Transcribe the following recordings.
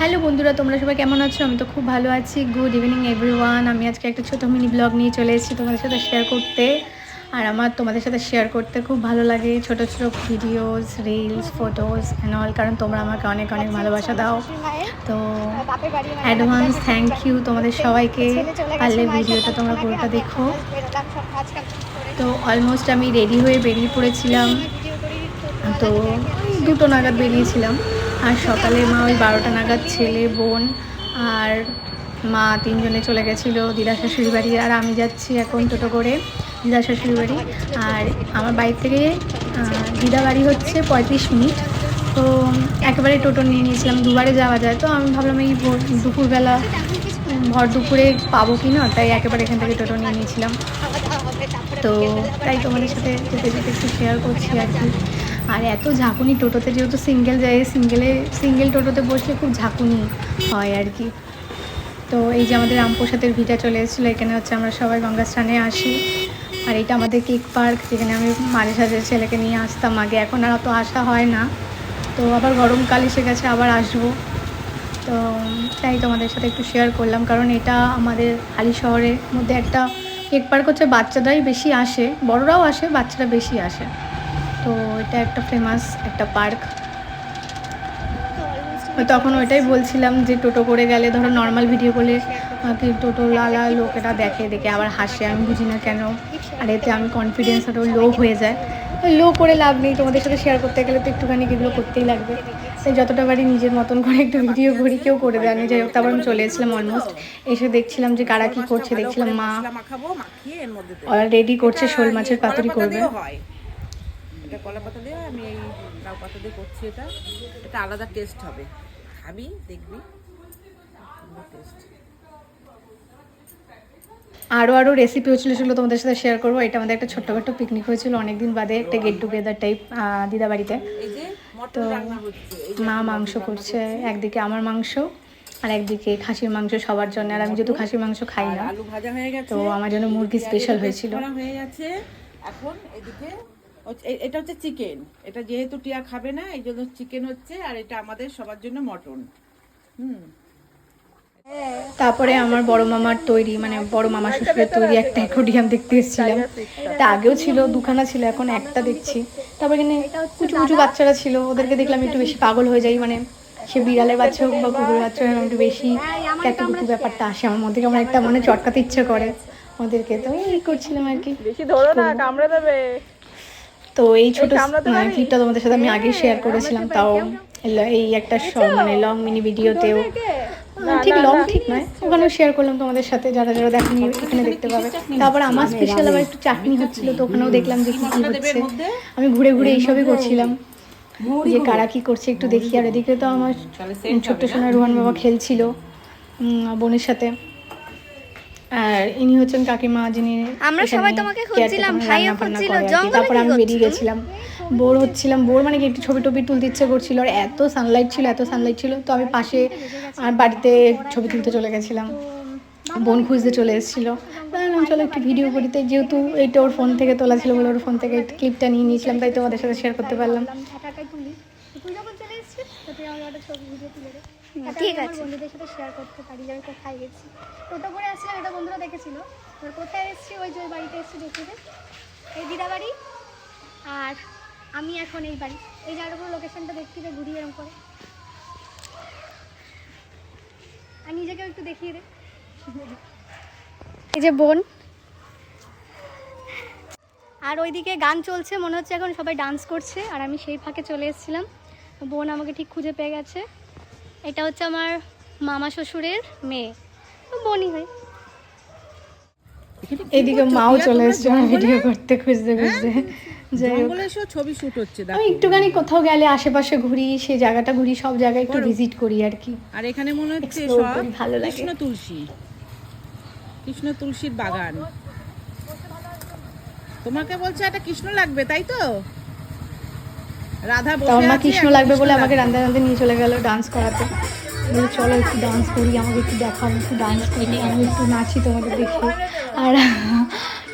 Hello বন্ধুরা, তোমরা সবাই কেমন আছো? আমি তো খুব ভালো আছি। Good evening everyone. আমি আজকে একটা ছোটো মিনি ব্লগ নিয়ে চলে এসেছি তোমাদের সাথে শেয়ার করতে। আর আমার তোমাদের সাথে শেয়ার করতে খুব ভালো লাগে, ছোটো ছোটো videos, reels, photos and all, কারণ তোমরা আমাকে অনেক অনেক ভালোবাসা দাও। তো অ্যাডভান্স থ্যাংক ইউ তোমাদের সবাইকে। পারলে ভিডিওটা তোমরা পুরোটা দেখো। তো অলমোস্ট আমি রেডি হয়ে বেরিয়ে পড়েছিলাম। তো 2টো নাগাদ বেরিয়েছিলাম। আর সকালে মা ওই 12টা নাগাদ ছেলে, বোন আর মা 3জনে চলে গেছিলো দিদা শাশুড়ি বাড়ি। আর আমি যাচ্ছি এখন টোটো করে দিদা শাশুড়ি বাড়ি। আর আমার বাড়ি থেকে দিদা বাড়ি হচ্ছে 35 মিনিট। তো একেবারে টোটো নিয়ে নিয়েছিলাম, দুবারে যাওয়া যায়। তো আমি ভাবলাম এই দুপুরবেলা ভর দুপুরে পাবো কি না, তাই একেবারে এখান থেকে টোটো নিয়ে নিয়েছিলাম। তো তাই তোমাদের সাথে যেতে যেতে একটু শেয়ার করছি আর কি। আর এত ঝাঁকুনি টোটোতে, যেহেতু সিঙ্গেল যায়, সিঙ্গেল টোটোতে বসলে খুব ঝাঁকুনি হয় আর কি। তো এই যে আমাদের রামপ্রসাদের ভিটা চলে এসেছিলো। এখানে হচ্ছে আমরা সবাই গঙ্গা স্নানে আসি। আর এটা আমাদের কেক পার্ক, যেখানে আমি মাঝে সাঝে ছেলেকে নিয়ে আসতাম আগে। এখন আর অত আসা হয় না। তো আবার গরমকাল এসে গেছে, আবার আসবো। তো তাই তোমাদের সাথে একটু শেয়ার করলাম, কারণ এটা আমাদের হালি শহরের মধ্যে একটা কেক পার্ক হচ্ছে। বাচ্চারাই বেশি আসে, বড়রাও আসে, বাচ্চারা বেশি আসে। তো এটা একটা ফেমাস একটা পার্ক। তখন ওইটাই বলছিলাম যে টোটো করে গেলে, ধরো নর্মাল ভিডিও করলে টোটোওয়ালা লোকেরা দেখে আবার হাসে, আমি বুঝি না কেন। আর এতে আমি কনফিডেন্স আরও লো হয়ে যায়। লো করে লাভ নেই, তোমাদের সাথে শেয়ার করতে গেলে তো একটুখানি এগুলো করতেই লাগবে। তাই যতটা পারি নিজের মতন করে একটু ভিডিও করি, কেউ করে দেয়নি। যাই হোক, তারপর আমি চলে এসেছিলাম অলমোস্ট। এসে দেখছিলাম যে কারা কী করছে, দেখছিলাম মা রেডি করছে, শোল মাছের পাতুরি করবে। এটা কলা পাতা দিয়ে আমি এই লাউ পাতা দিয়ে করছি। এটা আলাদা টেস্ট হবে, খাবি দেখবি টেস্ট। আরও রেসিপি হচ্ছিলো, সেগুলো তোমাদের সাথে শেয়ার করবো। এটা আমাদের একটা ছোট্টখাটো পিকনিক হয়েছিল অনেকদিন বাদে, একটা গেট টুগেদার টাইপ দিদা বাড়িতে। তো মা মাংস করছে, একদিকে আমার মাংস আর একদিকে খাসির মাংস সবার জন্য। আর আমি যেহেতু খাসির মাংস খাই না, আলু ভাজা হয়ে গেছে, তো আমার জন্য মুরগি স্পেশাল হয়েছিল। হয়ে গেছে। এখন এদিকে এটা হচ্ছে চিকেন। এটা যেহেতু টিয়া খাবে না, এই জন্য চিকেন হচ্ছে। আর এটা আমাদের সবার জন্য মটন। তারপরে আমার বড় মামার তৈরি, মানে বড় মামা শ্বশুরের তৈরি একটা অ্যাকোয়ারিয়াম দেখতে এসেছিলাম। তা আগেও ছিল, দুখানা ছিল, এখন একটা দেখছি। তারপর এখানে কুচু কুচু বাচ্চারা ছিল, ওদেরকে দেখলাম একটু বেশি পাগল হয়ে যাই। মানে সে বিড়ালের বাচ্চা হোক বা কুকুরের বাচ্চা হোক, একটু বেশি ক্যাটুকুটু ব্যাপারটা আসে আমার মধ্যে, আমার একটা মানে চটকাতে ইচ্ছে করে ওদেরকে। তো এই করছিলাম আর কি। তো এই ছোট ক্লিপটা তোমাদের সাথে আমি আগেই শেয়ার করেছিলাম, তাও এই একটা মানে লং মিনি ভিডিওতেও, ঠিক লং ঠিক নয়, ওখানেও শেয়ার করলাম তোমাদের সাথে। যারা যারা দেখেনি এখানে দেখতে পাবে। তারপর আমার স্পেশাল আবার একটু চাটনি হচ্ছিলো, তো ওখানেও দেখলাম যে কী কী হচ্ছে। আমি ঘুরে ঘুরে এইসবই করছিলাম, যে কারা কী করছে একটু দেখি। আর এদিকে তো আমার ছোট্ট সোনা রোহান বাবা খেলছিল বোনের সাথে। আর ইনি হচ্ছেন কাকিমা, যিনি আমরা সবাই তোমাকে খুঁজছিলাম, ভাইও খুঁজছিল, জঙ্গলে। তারপর আমি বেরিয়ে গেছিলাম, বোর হচ্ছিলাম। বোর মানে কি, একটু ছবি টবি তুলতে ইচ্ছে করছিল। আর এত সানলাইট ছিল, তো আমি পাশে আর বাড়িতে ছবি তুলতে চলে গেছিলাম। বোন খুঁজতে চলে এসেছিলো, চলো একটু ভিডিও করি। তাই যেহেতু এইটা ওর ফোন থেকে তোলা ছিল বলে ওর ফোন থেকে ক্লিপটা নিয়ে নিয়েছিলাম, তাই তোমাদের সাথে শেয়ার করতে পারলাম। ঠিক আছে, বন্ধুদের সাথে শেয়ার করতে পারি যে আমি কোথায় গেছি। টোটো করে আসছিলাম, এটা বন্ধুরা দেখেছিল। এবার কোথায় এসেছি, ওই যে ওই বাড়িতে এসেছি দেখিয়ে, এই দিদা বাড়ি। আর আমি এখন এই বাড়ি, এই জায়গার উপর লোকেশনটা দেখতে ঘুরিয়ে এরকম করে। আর নিজেকেও একটু দেখিয়ে দে। এই যে বোন, আর ওইদিকে গান চলছে, মনে হচ্ছে এখন সবাই ডান্স করছে। আর আমি সেই ফাঁকে চলে এসেছিলাম, বোন আমাকে ঠিক খুঁজে পেয়ে গেছে। এটা হচ্ছে আমার মামা শ্বশুরের মেয়ে, বোনই হয়। এইদিকে মাও চলে এসছে ভিডিও করতে, খুঁজতে ছবি শুট হচ্ছে। আমি একটুখানি কোথাও গেলে আশেপাশে ঘুরি, সেই জায়গাটা ঘুরি, সব জায়গায় একটু ভিজিট করি আর কি। আর এখানে মনে হচ্ছে ভালো লাগে, কৃষ্ণ তুলসীর বাগান। তোমাকে বলছে এটা কৃষ্ণ লাগবে, তাই তো? রাধা বসে আছে, কৃষ্ণ লাগবে বলে আমাকে রান্ধে রান্ধে নিয়ে চলে গেল ডান্স করাতে। বলে চলো একটু ডান্স করি, আমাকে একটু দেখাও, একটু ডান্স করি, আমি একটু নাচি তোমাদের দেখে। আর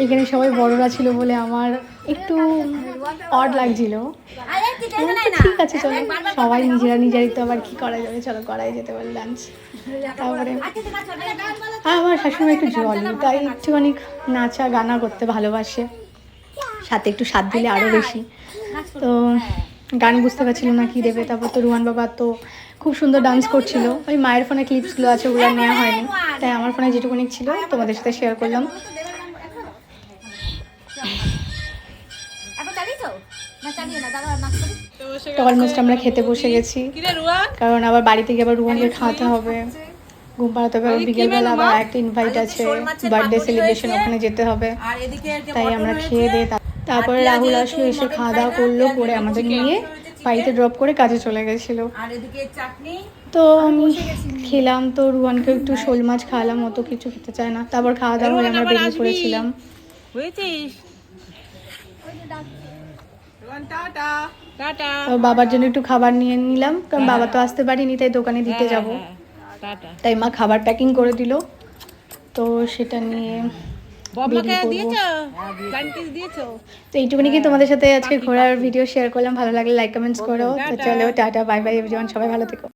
এখানে সবাই বড়রা ছিল বলে আমার একটু অড লাগছিল। ঠিক আছে চলো, সবাই নিজেরা নিজেরাই তো আবার কি করা যাবে, চলো করাই যেতে পারে লাঞ্চ। তারপরে আমার শাশুড়ি একটু জলি, তাই একটুখানি নাচা গানা করতে ভালোবাসে, সাথে একটু স্বাদ দিলে আরও বেশি। তো গান বুঝতে পারছিল না কি দেবে। তারপর তো রুহান বাবা তো খুব সুন্দর ডান্স করছিল। ওই মায়ের ফোনে ক্লিপসগুলো আছে, ওগুলো নেওয়া হয়নি, তাই আমার ফোনে যেটুকুনি ছিল তোমাদের সাথে শেয়ার করলাম। তো অলমোস্ট আমরা খেতে বসে গেছি, কারণ আবার বাড়ি থেকে আবার রুহানকে খাওয়াতে হবে, ঘুম পাড়াতে হবে। আবার বিকেলবেলা আবার একটা ইনভাইট আছে, বার্থডে সেলিব্রেশন, ওখানে যেতে হবে। তাই আমরা খেয়ে দিয়ে তারপরে রাহুল আসলো, এসে খাওয়া দাওয়া করলো, করে আমাদের নিয়ে বাড়িতে ড্রপ করে কাজে চলে গেছিলো। তো আমি খেলাম, তো রুহানকে একটু শোল মাছ খাওয়ালাম, অত কিছু খেতে চায় না। তারপর খাওয়া দাওয়া হয়ে আমরা বেরিয়ে পড়েছিলাম। তো বাবার জন্য একটু খাবার নিয়ে নিলাম, কারণ বাবা তো আসতে পারিনি, তাই দোকানে দিতে যাব। তাই মা খাবার প্যাকিং করে দিল, তো সেটা নিয়ে তো এইটুকুনি কি তোমাদের সাথে আজকে ঘোরার ভিডিও শেয়ার করলাম। ভালো লাগলে লাইক কমেন্টস করো। তো চলো টাটা, বাই বাই এভরিওয়ান, সবাই ভালো থেকো।